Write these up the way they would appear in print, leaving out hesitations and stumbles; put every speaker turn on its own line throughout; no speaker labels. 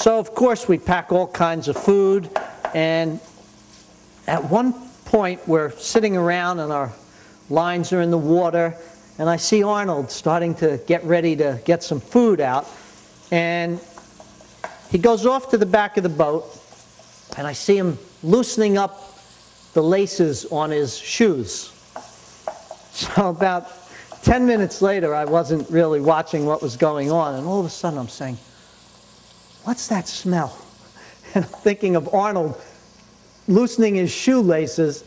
So, of course, we pack all kinds of food, and at one point, we're sitting around and our lines are in the water, and I see Arnold starting to get ready to get some food out, and he goes off to the back of the boat, and I see him loosening up the laces on his shoes. So about 10 minutes later, I wasn't really watching what was going on, and all of a sudden I'm saying, "What's that smell?" And I'm thinking of Arnold loosening his shoelaces,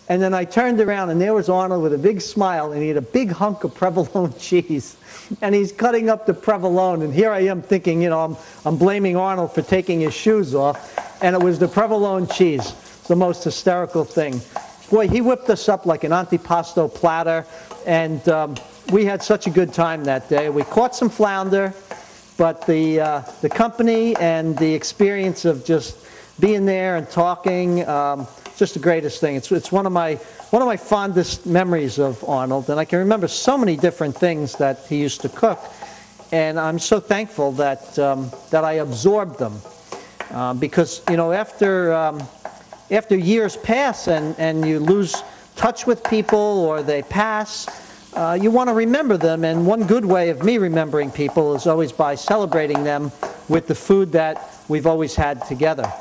and then I turned around and there was Arnold with a big smile, and he had a big hunk of provolone cheese, and he's cutting up the provolone, and here I am thinking, you know, I'm blaming Arnold for taking his shoes off, and it was the provolone cheese, the most hysterical thing. Boy, he whipped us up like an antipasto platter, and we had such a good time that day. We caught some flounder, but the company and the experience of just being there and talking, just the greatest thing. It's one of my fondest memories of Arnold, and I can remember so many different things that he used to cook, and I'm so thankful that that I absorbed them, because you know, after years pass and you lose touch with people or they pass, you want to remember them, and one good way of me remembering people is always by celebrating them with the food that we've always had together.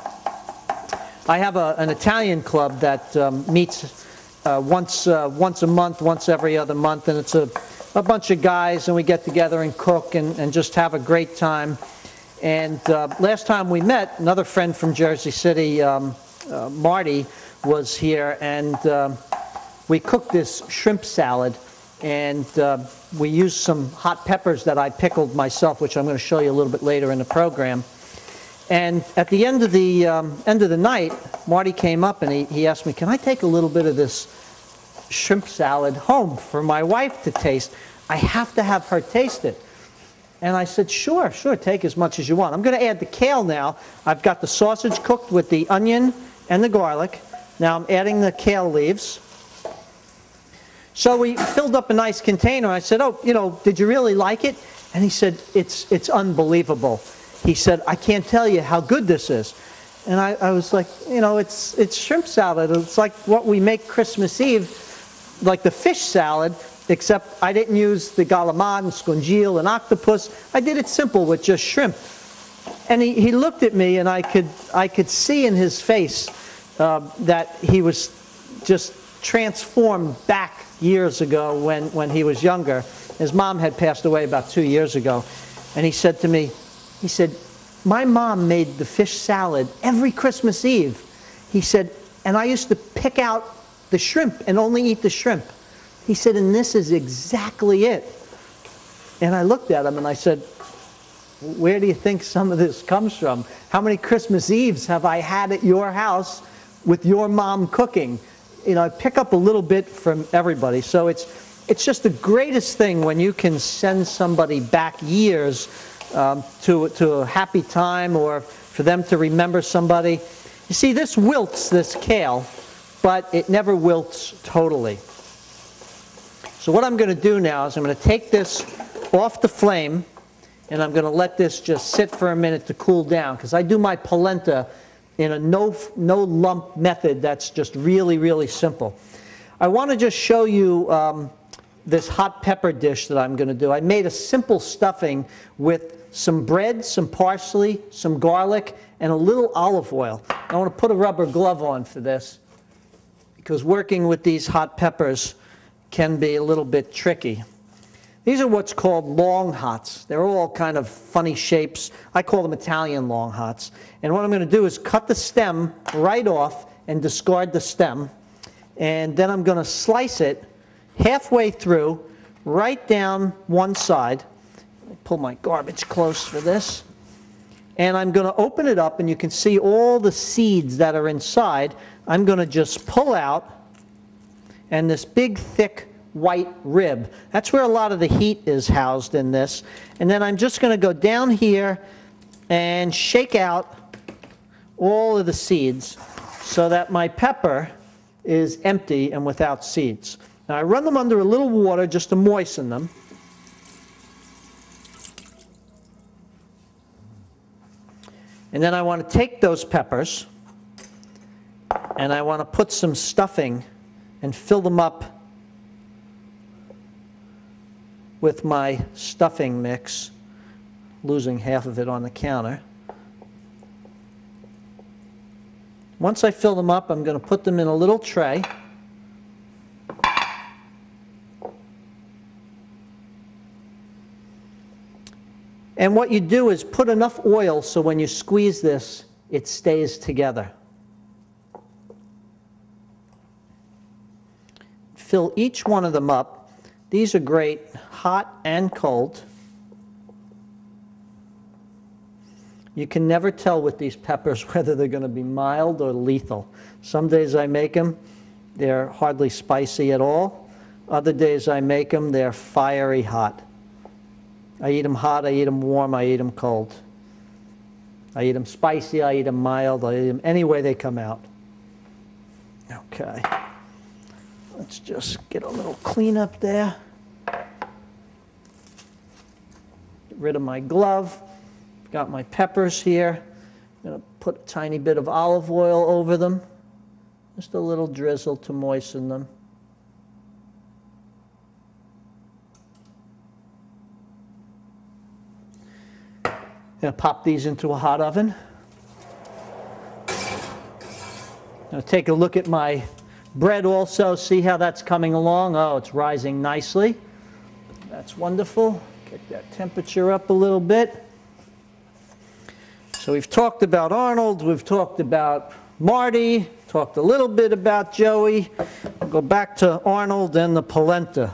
I have an Italian club that meets once a month, once every other month, and it's a bunch of guys, and we get together and cook and just have a great time. And last time we met, another friend from Jersey City, Marty, was here, and we cooked this shrimp salad, and we used some hot peppers that I pickled myself, which I'm going to show you a little bit later in the program. And at the end of the night, Marty came up and he asked me, "Can I take a little bit of this shrimp salad home for my wife to taste? I have to have her taste it." And I said, sure, take as much as you want. I'm going to add the kale now. I've got the sausage cooked with the onion and the garlic. Now I'm adding the kale leaves. So we filled up a nice container. I said, "Oh, you know, did you really like it?" And he said, it's unbelievable. He said, "I can't tell you how good this is." And I was like, you know, it's shrimp salad. It's like what we make Christmas Eve, like the fish salad, except I didn't use the galamad and scongeal and octopus. I did it simple with just shrimp. And he looked at me, and I could see in his face that he was just transformed back years ago when he was younger. His mom had passed away about 2 years ago. And he said to me, he said, "My mom made the fish salad every Christmas Eve." He said, "And I used to pick out the shrimp and only eat the shrimp." He said, "And this is exactly it." And I looked at him and I said, "Where do you think some of this comes from? How many Christmas Eves have I had at your house with your mom cooking?" You know, I pick up a little bit from everybody. So it's just the greatest thing when you can send somebody back years to a happy time, or for them to remember somebody. You see, this wilts, this kale, but it never wilts totally. So what I'm going to do now is I'm going to take this off the flame, and I'm going to let this just sit for a minute to cool down, because I do my polenta in a no lump method that's just really, really simple. I want to just show you this hot pepper dish that I'm going to do. I made a simple stuffing with some bread, some parsley, some garlic, and a little olive oil. I want to put a rubber glove on for this, because working with these hot peppers can be a little bit tricky. These are what's called long hots. They're all kind of funny shapes. I call them Italian long hots. And what I'm going to do is cut the stem right off and discard the stem. And then I'm going to slice it halfway through, right down one side. I'll pull my garbage close for this. And I'm going to open it up, and you can see all the seeds that are inside. I'm going to just pull out, and this big, thick, white rib. That's where a lot of the heat is housed in this. And then I'm just going to go down here and shake out all of the seeds so that my pepper is empty and without seeds. Now I run them under a little water just to moisten them. And then I want to take those peppers and I want to put some stuffing and fill them up with my stuffing mix, losing half of it on the counter. Once I fill them up, I'm going to put them in a little tray. And what you do is put enough oil so when you squeeze this, it stays together. Fill each one of them up. These are great hot and cold. You can never tell with these peppers whether they're going to be mild or lethal. Some days I make them, they're hardly spicy at all. Other days I make them, they're fiery hot. I eat them hot, I eat them warm, I eat them cold. I eat them spicy, I eat them mild, I eat them any way they come out. Okay. Let's just get a little cleanup there. Get rid of my glove. Got my peppers here. I'm going to put a tiny bit of olive oil over them. Just a little drizzle to moisten them. Going to pop these into a hot oven. Going to take a look at my bread also, see how that's coming along. Oh, it's rising nicely. That's wonderful. Get that temperature up a little bit. So we've talked about Arnold, we've talked about Marty, talked a little bit about Joey. We'll go back to Arnold and the polenta.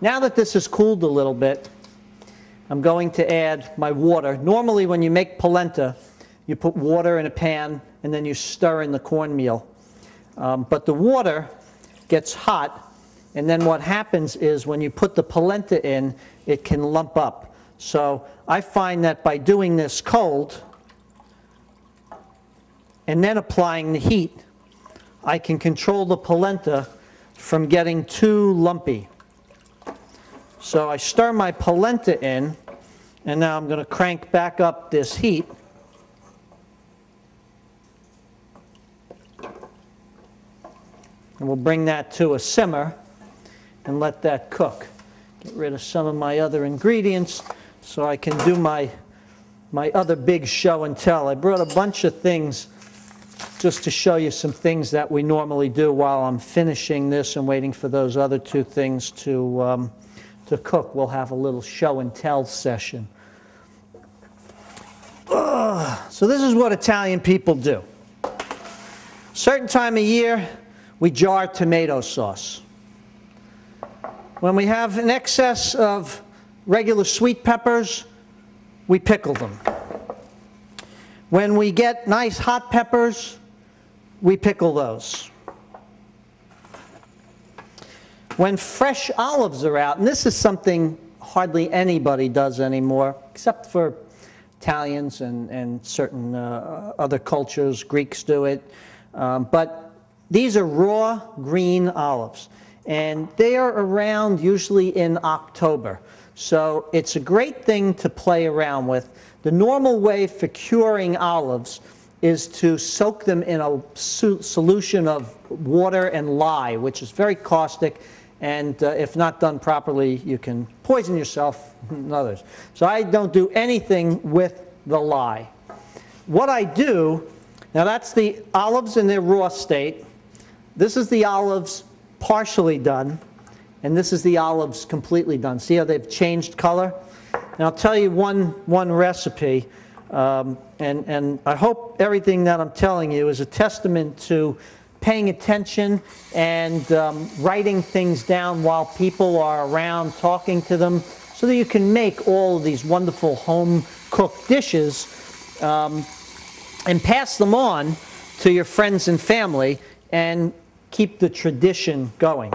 Now that this has cooled a little bit, I'm going to add my water. Normally when you make polenta, you put water in a pan and then you stir in the cornmeal. But the water gets hot, and then what happens is when you put the polenta in, it can lump up. So I find that by doing this cold and then applying the heat, I can control the polenta from getting too lumpy. So I stir my polenta in, and now I'm going to crank back up this heat. And we'll bring that to a simmer and let that cook. Get rid of some of my other ingredients so I can do my other big show and tell. I brought a bunch of things just to show you some things that we normally do while I'm finishing this and waiting for those other two things to cook. We'll have a little show and tell session. So this is what Italian people do. Certain time of year, we jar tomato sauce. When we have an excess of regular sweet peppers, we pickle them. When we get nice hot peppers, we pickle those. When fresh olives are out, and this is something hardly anybody does anymore, except for Italians and certain other cultures, Greeks do it, but these are raw green olives, and they are around usually in October. So it's a great thing to play around with. The normal way for curing olives is to soak them in a solution of water and lye, which is very caustic, and if not done properly, you can poison yourself and others. So I don't do anything with the lye. What I do, now that's the olives in their raw state. This is the olives partially done, and this is the olives completely done. See how they've changed color? And I'll tell you one recipe, and I hope everything that I'm telling you is a testament to paying attention and writing things down while people are around talking to them so that you can make all of these wonderful home-cooked dishes and pass them on to your friends and family and keep the tradition going.